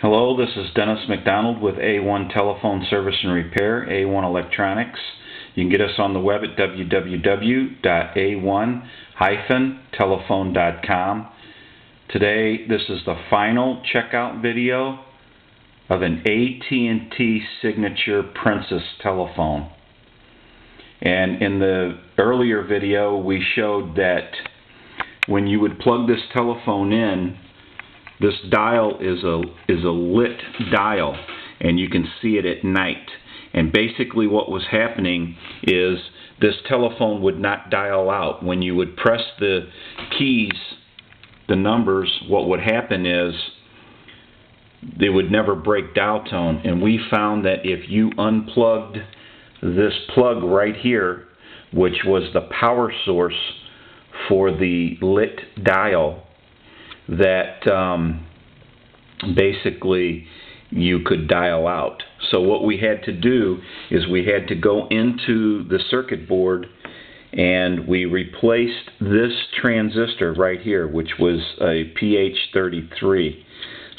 Hello, this is Dennis McDonald with A1 Telephone Service and Repair, A1 Electronics. You can get us on the web at www.a1-telephone.com. Today, this is the final checkout video of an At&T Signature Princess telephone. And in the earlier video, we showed that when you would plug this telephone in, this dial is a lit dial, and you can see it at night. And basically what was happening is this telephone would not dial out. When you would press the keys, the numbers, what would happen is they would never break dial tone. And we found that if you unplugged this plug right here, which was the power source for the lit dial, that basically you could dial out. So what we had to do is we had to go into the circuit board and we replaced this transistor right here, which was a PH33.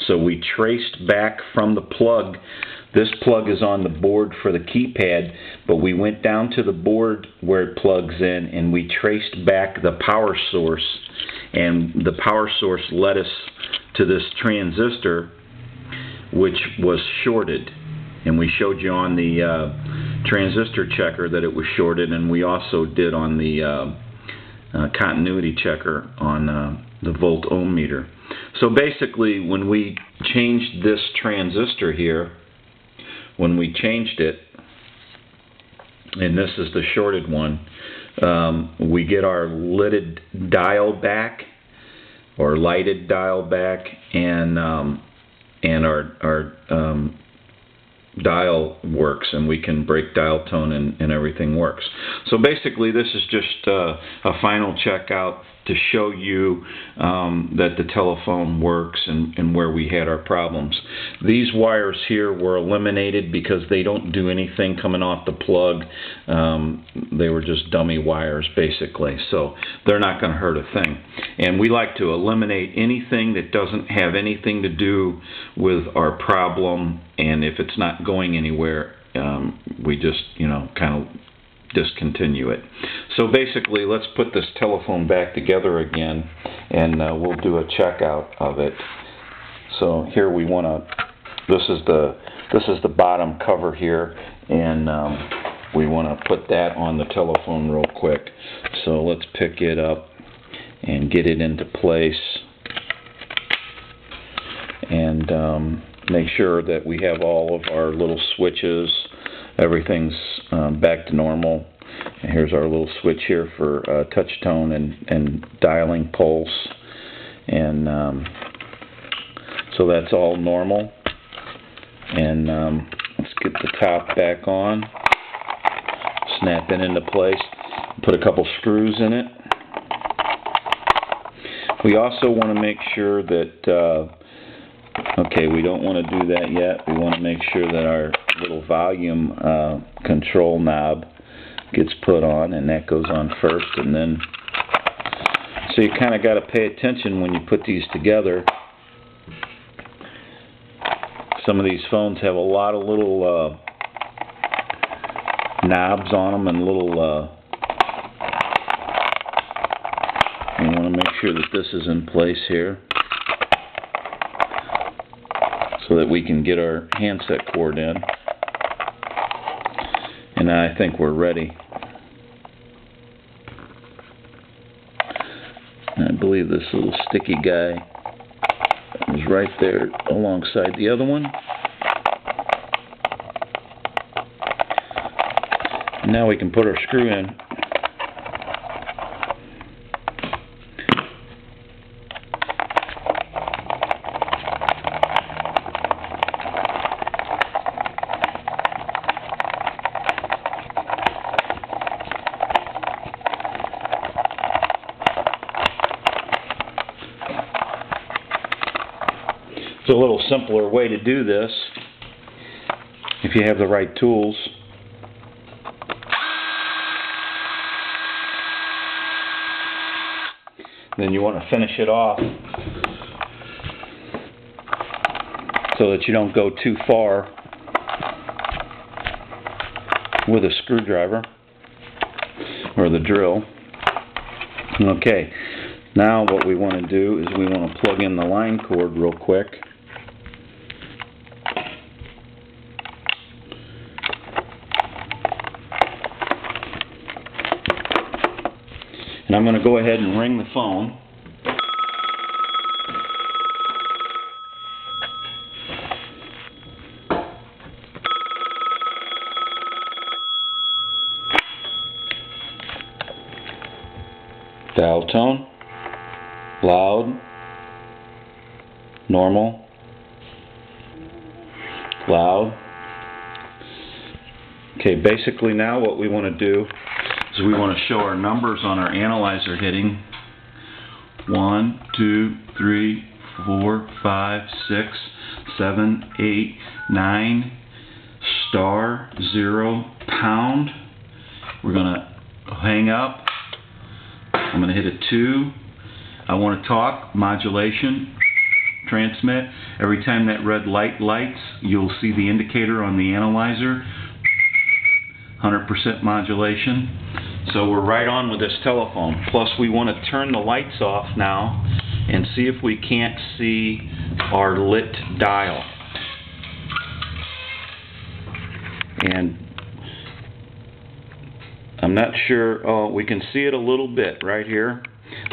So we traced back from the plug. This plug is on the board for the keypad, but we went down to the board where it plugs in and we traced back the power source, and the power source led us to this transistor, which was shorted. And we showed you on the transistor checker that it was shorted, and we also did on the continuity checker on the volt ohm meter. So basically, when we changed this transistor here, when we changed it, and this is the shorted one, we get our lighted dial back, or lighted dial back, and our dial works, and we can break dial tone, and everything works. So basically, this is just a final checkout to show you that the telephone works and where we had our problems. These wires here were eliminated because they don't do anything coming off the plug. They were just dummy wires, basically, so they're not going to hurt a thing. And we like to eliminate anything that doesn't have anything to do with our problem, and if it's not going anywhere, we just, kind of discontinue it. So basically, let's put this telephone back together again, and we'll do a checkout of it. So here we want to. This is the bottom cover here, and we want to put that on the telephone real quick. So let's pick it up and get it into place, and make sure that we have all of our little switches. Everything's back to normal. And here's our little switch here for touch tone and dialing pulse. And so that's all normal. And let's get the top back on. Snap it into place. Put a couple screws in it. We also want to make sure that okay, we don't want to do that yet. We want to make sure that our little volume control knob gets put on, and that goes on first. And then, so you kind of got to pay attention when you put these together. Some of these phones have a lot of little knobs on them, and little you want to make sure that this is in place here, so that we can get our handset cord in. And I think we're ready. I believe this little sticky guy is right there alongside the other one. Now we can put our screw in. It's a little simpler way to do this if you have the right tools. Then you want to finish it off so that you don't go too far with a screwdriver or the drill. Okay, now what we want to do is we want to plug in the line cord real quick. And I'm going to go ahead and ring the phone. Dial tone, loud, normal, loud. Okay, basically now what we want to do is we want to show our numbers on our analyzer hitting 1, 2, 3, 4, 5, 6, 7, 8, 9, star, 0, pound. We're going to hang up. I'm going to hit a 2. I want to talk, modulation, transmit. Every time that red light lights, you'll see the indicator on the analyzer. 100% modulation. So we're right on with this telephone. Plus we want to turn the lights off now and see if we can't see our lit dial. And I'm not sure. Oh, we can see it a little bit right here.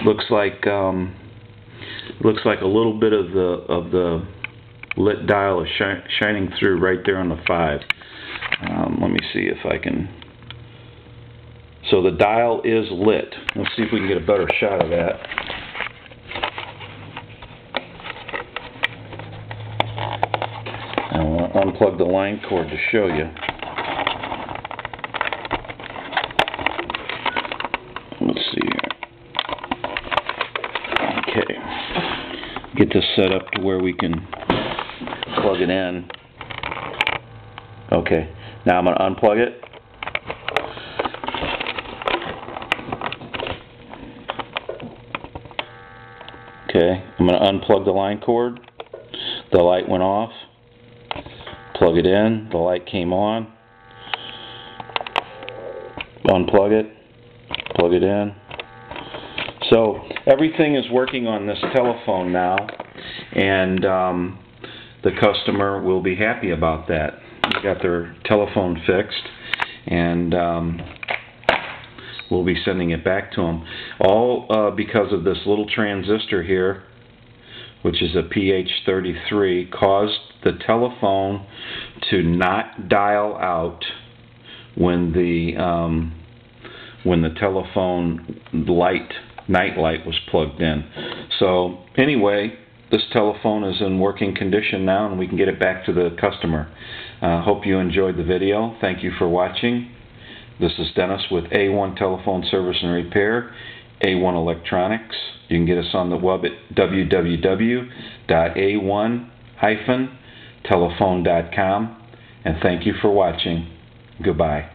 Looks like a little bit of the lit dial is shining through right there on the 5. Let me see if I can. So the dial is lit. Let's see if we can get a better shot of that. I'll unplug the line cord to show you. Let's see here. Okay. Get this set up to where we can plug it in. Okay. Now I'm going to unplug it. Okay. I'm going to unplug the line cord. The light went off. Plug it in. The light came on. Unplug it. Plug it in. So everything is working on this telephone now, and the customer will be happy about that. They got their telephone fixed, and we'll be sending it back to them. All because of this little transistor here, which is a PH33, caused the telephone to not dial out when the telephone night light was plugged in. So anyway, this telephone is in working condition now, and we can get it back to the customer. Hope you enjoyed the video. Thank you for watching. This is Dennis with A1 Telephone Service and Repair, A1 Electronics. You can get us on the web at www.a1-telephone.com. And thank you for watching. Goodbye.